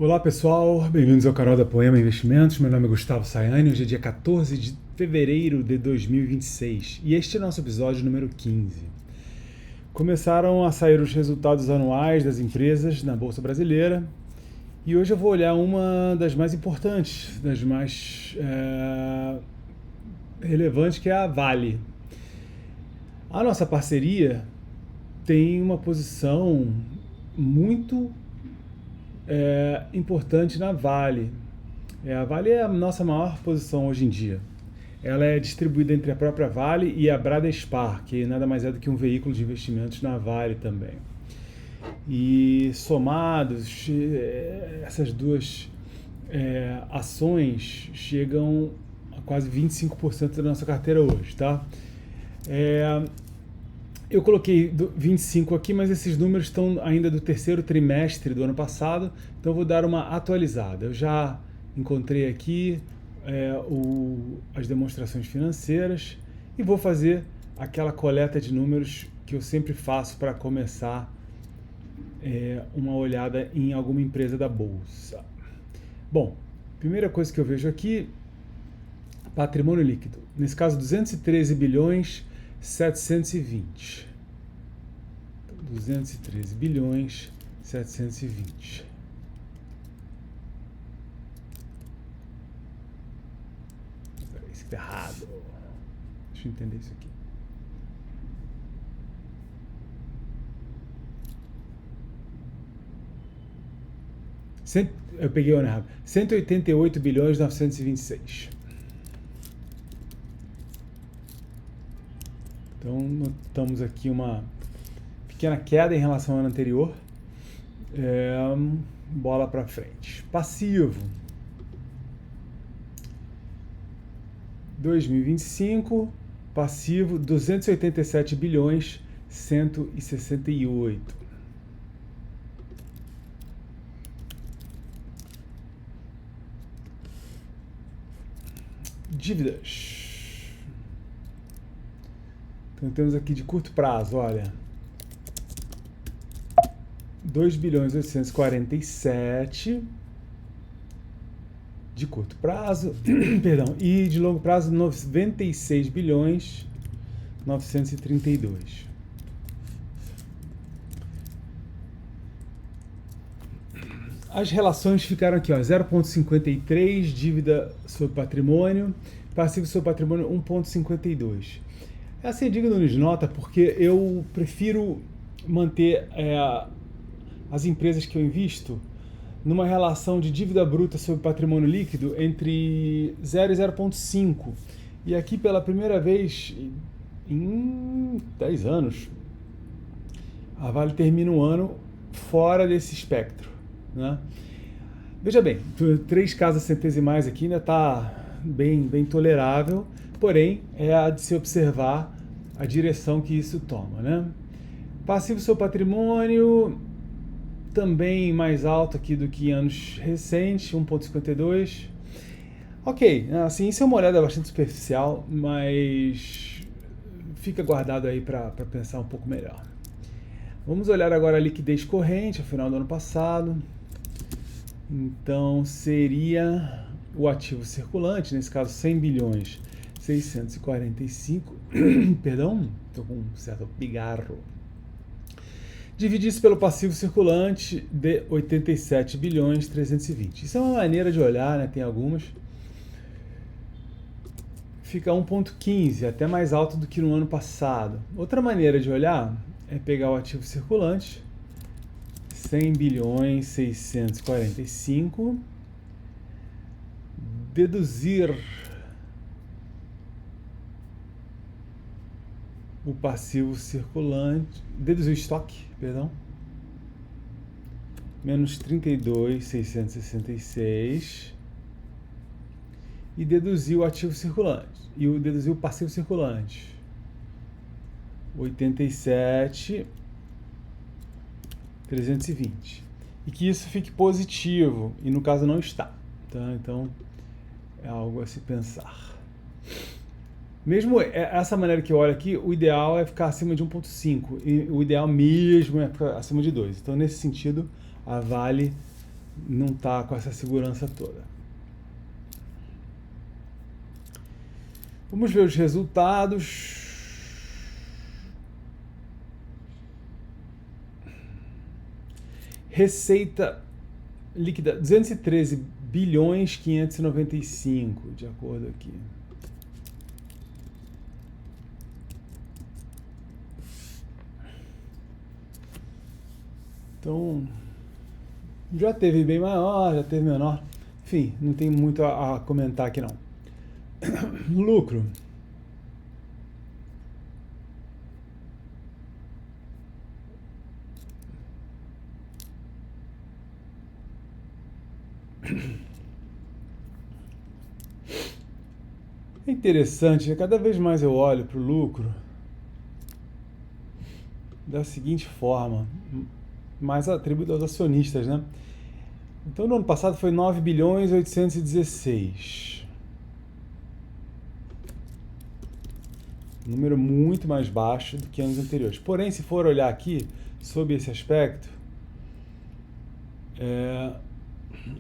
Olá pessoal, bem-vindos ao canal da Poema Investimentos. Meu nome é Gustavo Sayani, hoje é dia 14 de fevereiro de 2026 e este é nosso episódio número 15. Começaram a sair os resultados anuais das empresas na Bolsa Brasileira e hoje eu vou olhar uma das mais importantes, das mais relevantes, que é a Vale. A nossa parceria tem uma posição muito importante na Vale. A Vale é a nossa maior posição hoje em dia. Ela é distribuída entre a própria Vale e a Bradespar, que nada mais é do que um veículo de investimentos na Vale também. E somados, essas duas ações chegam a quase 25% da nossa carteira hoje, tá? Eu coloquei 25 aqui, mas esses números estão ainda do terceiro trimestre do ano passado, então eu vou dar uma atualizada. Eu já encontrei aqui as demonstrações financeiras e vou fazer aquela coleta de números que eu sempre faço para começar uma olhada em alguma empresa da Bolsa. Bom, primeira coisa que eu vejo aqui, patrimônio líquido. Nesse caso, 213 bilhões 720. 213 bilhões 720. Peraí, isso está errado. Deixa eu entender isso aqui. Eu peguei o ano errado. 188 bilhões 926. Então, notamos aqui uma pequena queda em relação ao ano anterior. Bola para frente. Passivo. 2025, passivo 287 bilhões 168. Dívidas. Então temos aqui de curto prazo, olha, 2 bilhões 847 de curto prazo, perdão, e de longo prazo 96 bilhões 932. As relações ficaram aqui, ó, 0,53 dívida sobre patrimônio, passivo sobre patrimônio 1,52. Essa é digna de nota porque eu prefiro manter as empresas que eu invisto numa relação de dívida bruta sobre patrimônio líquido entre 0 e 0,5. E aqui, pela primeira vez em 10 anos, a Vale termina um ano fora desse espectro, né? Veja bem, 3 casas centesimais aqui ainda está bem tolerável, porém é a de se observar a direção que isso toma, né? Passivo sobre patrimônio também mais alto aqui do que em anos recentes, 1,52. Ok, assim, isso é uma olhada bastante superficial, mas fica guardado aí para pensar um pouco melhor. Vamos olhar agora a liquidez corrente, ao final do ano passado. Então seria o ativo circulante, nesse caso 100 bilhões 645, perdão, estou com um certo pigarro. Dividir isso pelo passivo circulante de 87 bilhões 320. Isso é uma maneira de olhar, né? Tem algumas. Fica 1,15, até mais alto do que no ano passado. Outra maneira de olhar é pegar o ativo circulante, 100 bilhões 645, deduzir o passivo circulante, deduzir o estoque, perdão, menos 32.666 e deduzir o ativo circulante, e deduzir o passivo circulante, 87.320, e que isso fique positivo, e no caso não está, tá? Então é algo a se pensar. Mesmo essa maneira que eu olho aqui, o ideal é ficar acima de 1,5 e o ideal mesmo é ficar acima de 2. Então, nesse sentido, a Vale não está com essa segurança toda. Vamos ver os resultados. Receita líquida 213 bilhões 595, de acordo aqui. Então, já teve bem maior, já teve menor. Enfim, não tem muito a comentar aqui não. Lucro. É interessante, cada vez mais eu olho para o lucro da seguinte forma, mais atribuído aos acionistas, né? Então, no ano passado foi 9 bilhões 816. Número muito mais baixo do que anos anteriores. Porém, se for olhar aqui, sob esse aspecto,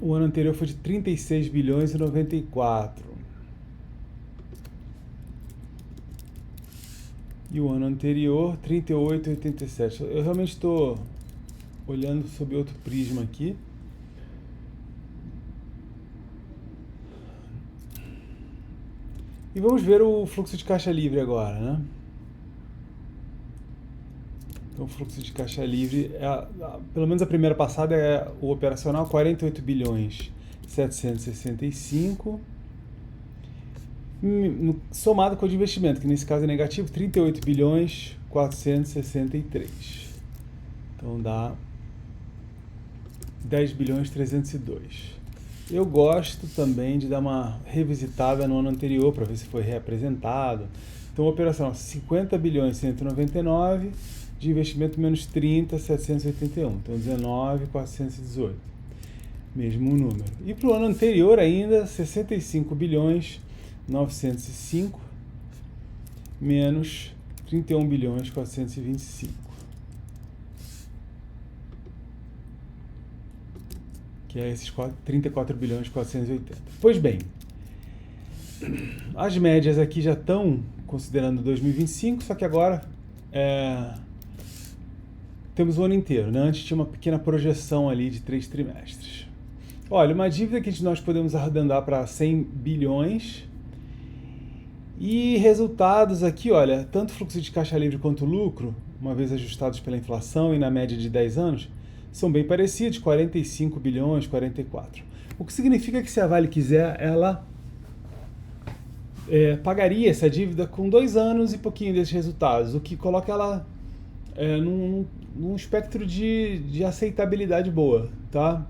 o ano anterior foi de 36 bilhões e 94. E o ano anterior, 38,87. Eu realmente estou olhando sob outro prisma aqui. E vamos ver o fluxo de caixa livre agora, né? Então, o fluxo de caixa livre, pelo menos a primeira passada é o operacional, 48 bilhões 765. Somado com o de investimento, que nesse caso é negativo, 38 bilhões 463. Então dá 10 bilhões 302. Eu gosto também de dar uma revisitada no ano anterior para ver se foi reapresentado. Então, operacional 50 bilhões 199, de investimento menos 30, 781. Então, 19, 418. Mesmo número. E para o ano anterior ainda, 65 bilhões 905, menos 31 bilhões 425. Que é esses 34 bilhões 480. Pois bem, as médias aqui já estão considerando 2025, só que agora temos o ano inteiro, né? Antes tinha uma pequena projeção ali de 3 trimestres. Olha, uma dívida que nós podemos arredondar para 100 bilhões e resultados aqui, olha, tanto fluxo de caixa livre quanto lucro, uma vez ajustados pela inflação e na média de 10 anos, são bem parecidos, 45 bilhões, 44. O que significa que se a Vale quiser, ela pagaria essa dívida com 2 anos e pouquinho desses resultados, o que coloca ela num espectro de aceitabilidade boa, tá?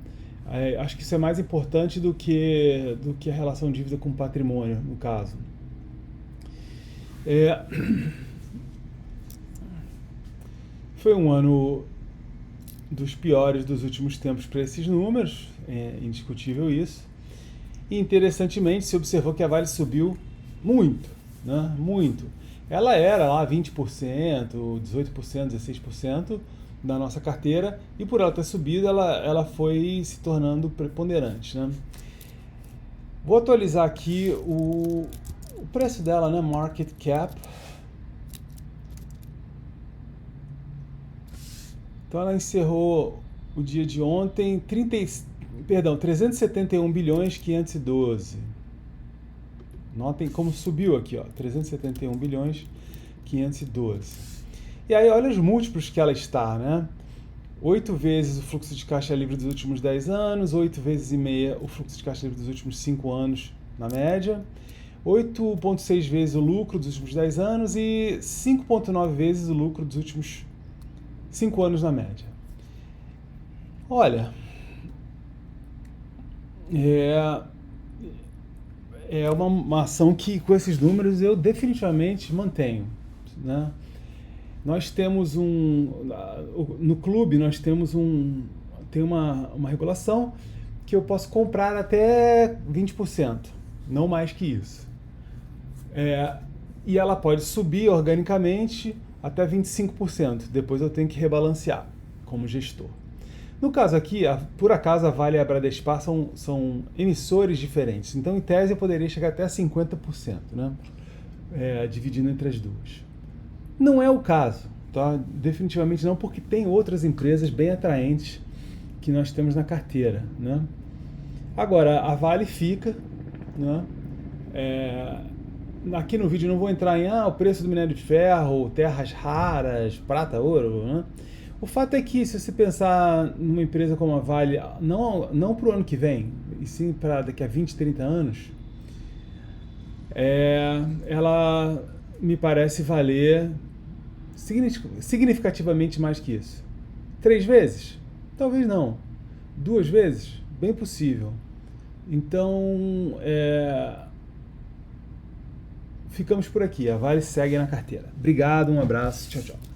Acho que isso é mais importante do que a relação dívida com patrimônio, no caso. Foi um ano dos piores dos últimos tempos para esses números, é indiscutível isso. E interessantemente se observou que a Vale subiu muito, né? Muito. Ela era lá 20%, 18%, 16% da nossa carteira, e por ela ter subido, ela foi se tornando preponderante, né? Vou atualizar aqui o preço dela, né? Market cap. Então ela encerrou o dia de ontem 371 bilhões 512. Notem como subiu aqui, ó, 371 bilhões 512. E aí olha os múltiplos que ela está, né? 8 vezes o fluxo de caixa livre dos últimos 10 anos, 8 vezes e meia o fluxo de caixa livre dos últimos 5 anos na média, 8,6 vezes o lucro dos últimos 10 anos e 5,9 vezes o lucro dos últimos 5 anos na média. Olha, é uma ação que com esses números eu definitivamente mantenho, né? Nós temos no clube nós temos tem uma regulação que eu posso comprar até 20%, não mais que isso. E ela pode subir organicamente até 25%, depois eu tenho que rebalancear como gestor. No caso aqui, por acaso a Vale e a Bradespar são emissores diferentes. Então, em tese, eu poderia chegar até a 50%, né? Dividindo entre as duas. Não é o caso, tá? Definitivamente não, porque tem outras empresas bem atraentes que nós temos na carteira, né? Agora, a Vale fica, né? Aqui no vídeo não vou entrar em o preço do minério de ferro, terras raras, prata, ouro, né? O fato é que, se você pensar numa empresa como a Vale, não para o ano que vem, e sim para daqui a 20, 30 anos, ela me parece valer significativamente mais que isso. 3 vezes? Talvez não. 2 vezes? Bem possível. Então, ficamos por aqui. A Vale segue na carteira. Obrigado, um abraço. Tchau, tchau.